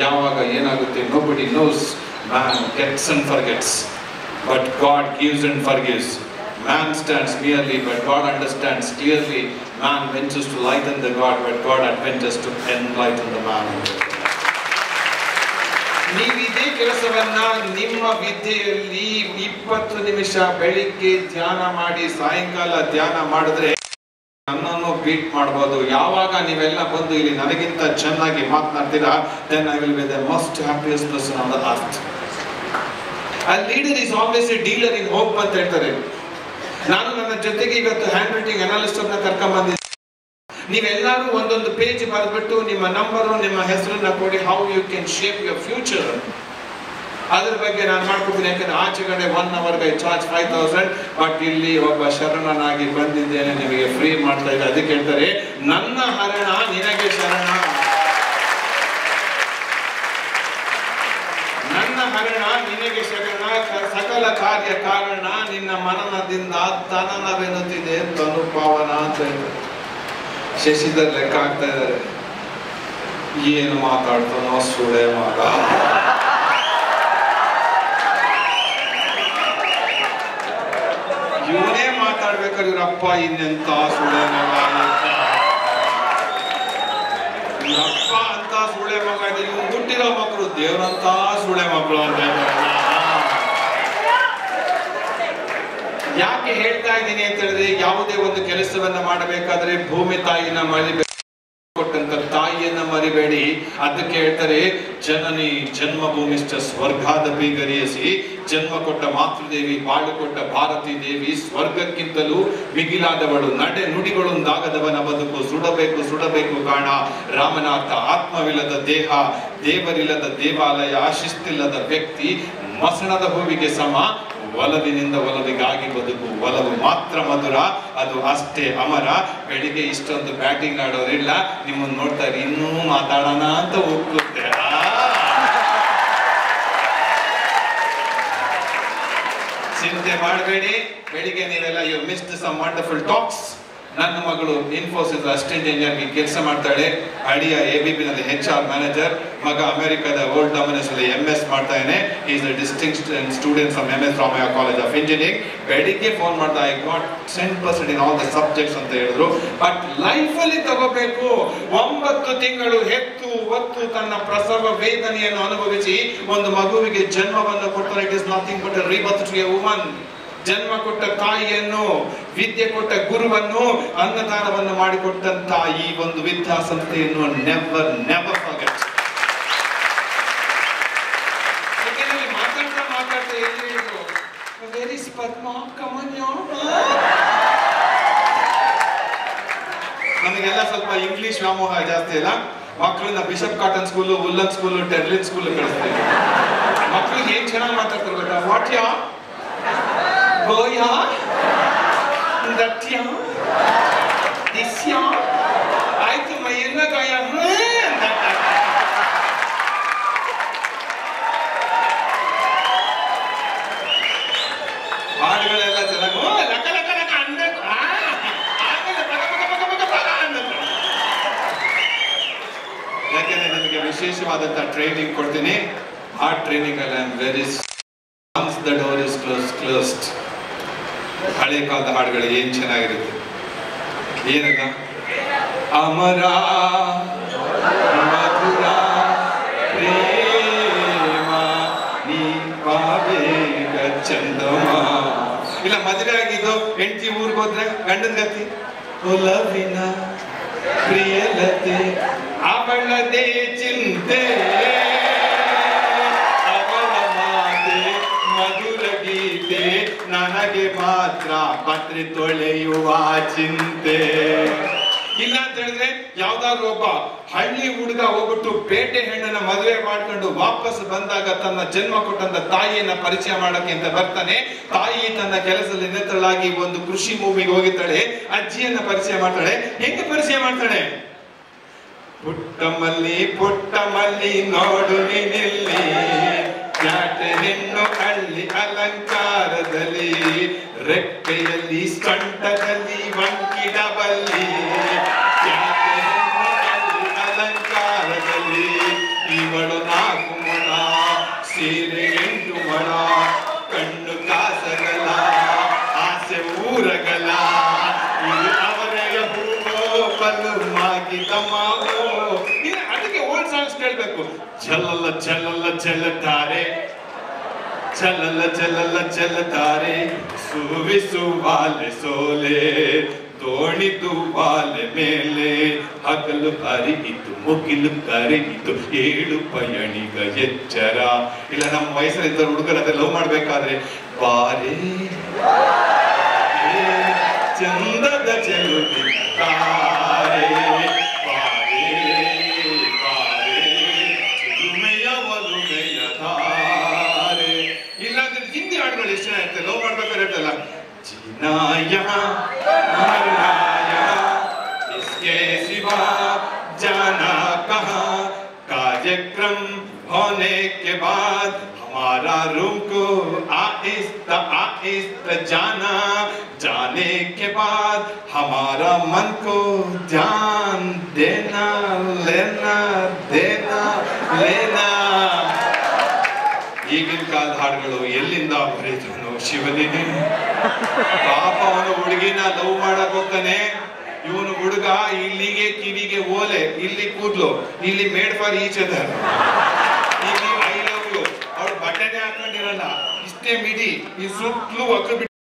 ಯಾವಾಗ ಏನಾಗುತ್ತೆ nobody knows. Man gets and forgets, but God gives and forgives. Man stands merely, but God understands clearly. Man ventures to lighten the God, but God adventures to enlighten the man. ನೀವು ಇದೇ ಕೆಲಸವನ್ನ ನಿಮ್ಮ ವಿದ್ಯೆಯಲ್ಲಿ 20 ನಿಮಿಷ ಬೆಳಿಗ್ಗೆ ಧ್ಯಾನ ಮಾಡಿ ಸಾಯಂಕಾಲ ಧ್ಯಾನ ಮಾಡಿದ್ರೆ ನನ್ನನ್ನು ಬೀಟ್ ಮಾಡಬಹುದು. ಯಾವಾಗ ನೀವೆಲ್ಲ ಬಂದು ಇಲ್ಲಿ ನನಗಿಂತ ಚೆನ್ನಾಗಿ ಮಾತನಾಡ್ತೀರಾ, then I will be the most happiest person on the earth. A leader is always a dealer in hope ಅಂತ ಹೇಳ್ತಾರೆ. ನಾನು ನನ್ನ ಜೊತೆಗೆ ಇವತ್ತು ಹ್ಯಾಂಡ್ ರೈಟಿಂಗ್ ಅನಾಲಿಸ್ಟ್ ಅನ್ನ ಕರ್ಕೊಂಡ್ ಬಂದಿದ್ದೆ. ನೀವೆಲ್ಲರೂ ಒಂದೊಂದು ಪೇಜ್ ಬರೆದ್ಬಿಟ್ಟು ನಿಮ್ಮ ನಂಬರು ನಿಮ್ಮ ಹೆಸರನ್ನ ಕೊಡಿ, how you can shape your future. ಅದ್ರ ಬಗ್ಗೆ ನಾನು ಮಾಡ್ಕೊತೀನಿ. ಯಾಕಂದ್ರೆ ಆಚೆ ಕಡೆ 1 ಅವರ್ಗೆ ಚಾರ್ಜ್ 5000, ಬಟ್ ಇಲ್ಲಿ ಒಬ್ಬ ಶರಣನಾಗಿ ಬಂದಿದ್ದೇನೆ, ನಿಮಗೆ ಫ್ರೀ ಮಾಡ್ತಾ ಇದ್ದೆ. ಅದಕ್ಕೆ ಹೇಳ್ತಾರೆ, ನನ್ನ ಹರಣ ನಿನಗೆ ಶರಣ, ನನ್ನ ಹರಣ ನಿನಗೆ ಶರಣ, ಸಕಲ ಕಾರ್ಯ ಕಾರಣ ನಿನ್ನ ಮನನದಿಂದ ತನನವೆನ್ನುತ್ತಿದೆ ತನುಪಾವನ ಅಂತ ಹೇಳ್ತಾರೆ. ಶಶಿಧರ್ ಲೆಕ್ಕ ಆಗ್ತಾ ಇದ್ದಾರೆ, ಏನು ಮಾತಾಡ್ತಾನೋ ಸುಳೆ ಮಗ. ಇವನೇ ಮಾತಾಡ್ಬೇಕಾದ್ರೆ ಇವ್ರಪ್ಪ ಇನ್ನೆಂತ ಸುಳೆ ಮಗ, ಇವ್ರಪ್ಪ ಅಂತ ಸುಳೆ ಮಗ ಇದೆ. ಇವ್ನು ಹುಟ್ಟಿರೋ ಮಕ್ಕಳು ದೇವ್ರಂತ ಸುಳೆ ಮಕ್ಕಳು ಅಂತ ಯಾಕೆ ಹೇಳ್ತಾ ಇದ್ದೀನಿ ಅಂತ ಹೇಳಿದ್ರೆ, ಯಾವುದೇ ಒಂದು ಕೆಲಸವನ್ನ ಮಾಡಬೇಕಾದ್ರೆ ಭೂಮಿ ತಾಯಿನ ಮರಿಬೇಡಿ, ಕೊಟ್ಟಂತ ತಾಯಿಯನ್ನ ಮರಿಬೇಡಿ. ಅದಕ್ಕೆ ಹೇಳ್ತಾರೆ, ಜನನಿ ಜನ್ಮಭೂಮಿಶ್ಚ ಸ್ವರ್ಗಾದಪಿ ಗರಿಯಸಿ. ಜನ್ಮ ಕೊಟ್ಟ ಮಾತೃದೇವಿ, ಬಾಳು ಕೊಟ್ಟ ಭಾರತೀ ದೇವಿ, ಸ್ವರ್ಗಕ್ಕಿಂತಲೂ ಮಿಗಿಲಾದವಳು. ನಡೆ ನುಡಿಗಳೊಂದಾಗದವನ ಬದುಕು, ಸುಡಬೇಕು ಸುಡಬೇಕು ಕಾಣ ರಾಮನಾಥ. ಆತ್ಮವಿಲ್ಲದ ದೇಹ, ದೇವರಿಲ್ಲದ ದೇವಾಲಯ, ಶಿಸ್ತಿಲ್ಲದ ವ್ಯಕ್ತಿ ಮಸಣದ ಹೂವಿಗೆ ಸಮ. ಒಲವಿನಿಂದ ಒಲವಿಗಾಗಿ ಬದುಕು, ಒಲವು ಮಾತ್ರ ಮಧುರ, ಅದು ಅಷ್ಟೇ ಅಮರ. ಬೆಳಿಗ್ಗೆ ಇಷ್ಟೊಂದು ಬ್ಯಾಟಿಂಗ್ ಆಡೋರಿಲ್ಲ, ನಿಮ್ಮನ್ನು ನೋಡ್ತಾ ಇರಿ, ಇನ್ನೂ ಮಾತಾಡೋಣ ಅಂತ ಹೋಗ್ತದೆ. ಚಿಂತೆ ಮಾಡಬೇಡಿ, ಬೆಳಿಗ್ಗೆ ನೀವೆಲ್ಲ you missed some wonderful talks. ನನ್ನ ಮಗಳು ಇನ್ಫೋಸಿಸ್ ಅಸಿಸ್ಟೆಂಟ್ ಇಂಜಿನಿಯರ್ ಕೆಲಸ ಮಾಡ್ತಾಳೆ. ಅಡಿಯ ABP ನಲ್ಲಿ HR ಮ್ಯಾನೇಜರ್. ಮಗ ಅಮೆರಿಕದ ವರ್ಲ್ಡ್ ಡಾಮಿನೆನ್ಸ್ ಅಲ್ಲಿ MS ಮಾಡ್ತಾ ಇದ್ದಾನೆ. Is a distinguished student from MS Ramaiah college of engineering. ಬೆಳಿಗ್ಗೆ ಫೋನ್ ಮಾಡ್ತಾ, I got 100% in all the subjects ಅಂತ ಹೇಳಿದ್ರು. ಬಟ್ ಲೈಫ್ ಅಲ್ಲಿ ತಗೋಬೇಕು. 9 ತಿಂಗಳು ಹೆತ್ತು ಹೊತ್ತು ತನ್ನ ಪ್ರಸವ ವೇದನೆಯನ್ನು ಅನುಭವಿಸಿ ಒಂದು ಮಗುವಿಗೆ ಜನ್ಮವನ್ನು ಕೊಟ್ಟರೆ, it is nothing but a rebirth to a woman. ಜನ್ಮ ಕೊಟ್ಟ ತಾಯಿಯನ್ನು, ವಿದ್ಯೆ ಕೊಟ್ಟ ಗುರುವನ್ನು, ಅನ್ನದಾನವನ್ನು ಮಾಡಿಕೊಟ್ಟಂತ ಈ ಒಂದು ವಿದ್ಯಾಸಂಸ್ಥೆಯನ್ನು ನೆವರ್ ನೆವರ್ ಫರ್ಗೆಟ್. ಮಾತಾಡ್ತಾ ಎಲ್ಲಿ ಹೇಳಿದ್ರು, where is Padma, come on yo. ನಮಗೆಲ್ಲ ಸ್ವಲ್ಪ ಇಂಗ್ಲಿಷ್ ವ್ಯಾಮೋಹ ಜಾಸ್ತಿ ಅಲ್ಲ. ಮಕ್ಕಳನ್ನ bishop cotton school, woollen school, terylene school ಕಳಿಸ್ತೀವಿ. ಮಕ್ಕಳಿಗೆ ಏನ್ ಚೆನ್ನಾಗಿ ಮಾತಾಡ್ತಾರೆ ಗೊತ್ತಾ? ವಾಟ್ ಯಾ, ಗೋಯಾ, ದಟ್ಯಾ, ದಿಸ್ಯಾ, ಆಯ್ತು ಮೈಯನ್ನ ಗಾಯ. ಹಾಡುಗಳೆಲ್ಲ ಚೆನ್ನಾಗಿ ಲಕ ಲಕ ಲಕ ಅನ್ಬೇಕು. ಯಾಕೆಂದ್ರೆ ನಿಮಗೆ ವಿಶೇಷವಾದಂತ ಟ್ರೈನಿಂಗ್ ಕೊಡ್ತೀನಿ. ಆ ಟ್ರೈನಿಂಗ್ ಅಲ್ಲಿ I am very once the door is closed. ಹಳೆ ಕಾಲದ ಹಾಡುಗಳು ಏನ್ ಚೆನ್ನಾಗಿರುತ್ತೆ. ಏನದ ಅಮರ ಮಧುರ ಪ್ರೇಮ ನೀ ಪಾಬೇಗ ಚಂದಮ. ಇಲ್ಲ, ಮದುವೆ ಆಗಿದ್ದು ಹೆಂಡತಿ ಊರಿಗೆ ಹೋದ್ರೆ ಗಂಡನ ಗತಿ, ಒಲವಿನ ಪ್ರಿಯಲತೆ ಅವಳದೇ ಚಿಂತೆ, ಮಧುರ ಗೀತೆ ನನಗೆ ಮಾತ್ರ ಪತ್ರಿ ತೊಳೆಯುವ ಚಿಂತೆ. ಇಲ್ಲ ಅಂತ ಹೇಳಿದ್ರೆ, ಯಾವ್ದಾದ್ರು ಒಬ್ಬ ಹಳ್ಳಿ ಹುಡುಗ ಹೋಗ್ಬಿಟ್ಟು ಪೇಟೆ ಹೆಣ್ಣನ್ನ ಮದುವೆ ಮಾಡ್ಕೊಂಡು ವಾಪಸ್ ಬಂದಾಗ ತನ್ನ ಜನ್ಮ ಕೊಟ್ಟಂತ ತಾಯಿಯನ್ನ ಪರಿಚಯ ಮಾಡಕ್ಕೆ ಅಂತ ಬರ್ತಾನೆ. ತಾಯಿ ತನ್ನ ಕೆಲಸದಲ್ಲಿ ನಿರತಳಾಗಿ ಒಂದು ಕೃಷಿ ಭೂಮಿಗೆ ಹೋಗಿದ್ದಾಳೆ. ಅಜ್ಜಿಯನ್ನ ಪರಿಚಯ ಮಾಡ್ತಾಳೆ. ಹೆಂಗೆ ಪರಿಚಯ ಮಾಡ್ತಾಳೆ? ಪುಟ್ಟ ಮಲ್ಲಿ ನೋಡು ನಿಲ್ಲಿ, ಹೆಣ್ಣು ಹಳ್ಳಿ ಅಲಂಕಾರದಲ್ಲಿ, ರೆಕ್ಕೆಯಲ್ಲಿ ಸೊಂಟದಲ್ಲಿ ವಂಕಿಡಬಲ್ಲಿ, ಅಲಂಕಾರದಲ್ಲಿ ಫಸ್ಟ್ ಹೇಳ್ಬೇಕು. ಚಲಲ್ಲ ಚಲಲ್ಲ ಚೆಲ್ಲುತ್ತಾರೆ, ಚಲಲ್ಲ ಚಲಲ್ಲ ಚೆಲ್ಲುತ್ತಾರೆ, ಸುವಿಸುವಾಲೆ ಸೋಲೆ ದೋಣಿತು ಬಾಲೆ ಮೇಲೆ, ಹಗಲು ಅರಿಗಿತು ಮುಗಿಲು ಕರಗಿತು, ಏಳು ಪಯಣಿಗ ಎಚ್ಚರ. ಇಲ್ಲ ನಮ್ಮ ವಯಸ್ಸಲ್ಲಿದ್ದ ಹುಡುಗರ ಅದೇ ಲವ್ ಮಾಡ್ಬೇಕಾದ್ರೆ, ಬಾರೆ ಚಂದದ ಚೆಲುವಿ ತಾರೆ, ಬಾರೆ ಬಾರೆ ಚಿಲುಮೆಯ ಒಲುಮೆಯ ತಾರೆ. ಇಲ್ಲಾಂದ್ರೆ ಹಿಂದಿ ಹಾಡುಗಳು ಇಷ್ಟ ಆಯ್ತು ಲವ್ ಮಾಡ್ಬೇಕಾದ್ರೆ ಹೇಳ್ತಲ್ಲ, ಚಿನಾಯ इसके सिवा जाना कहाँ, कार्यक्रम होने के बाद हमारा रूम को आहिस्ता आहिस्ता जाना, जाने के बाद हमारा मन को ध्यान देना, लेना देना लेना. ಈಗಿನ ಕಾಲದ ಹಾಡುಗಳು ಎಲ್ಲಿಂದ ಬರೀತಾನೋ ಶಿವನೇ. ಪಾಪ ಅವನು ಹುಡುಗಿನ ಲವ್ ಮಾಡಕ್ ಹೋಗ್ತಾನೆ, ಇವನು ಹುಡುಗ ಇಲ್ಲಿಗೆ ಕಿವಿಗೆ ಓಲೆ, ಇಲ್ಲಿ ಕೂದ್ಲು, ಇಲ್ಲಿ ಮೇಡ್ ಫಾರ್ ಈಚ್ ಅದರ್, ಇಲ್ಲಿ ಐ ಲವ್ ಯು. ಅವ್ರು ಬಟ್ಟೆನೆ ಹಾಕೊಂಡಿರಲ್ಲ, ಇಷ್ಟೇ ಮಿಡಿ, ಈ ಸುತ್ತಲೂ ಒಕ್ಕ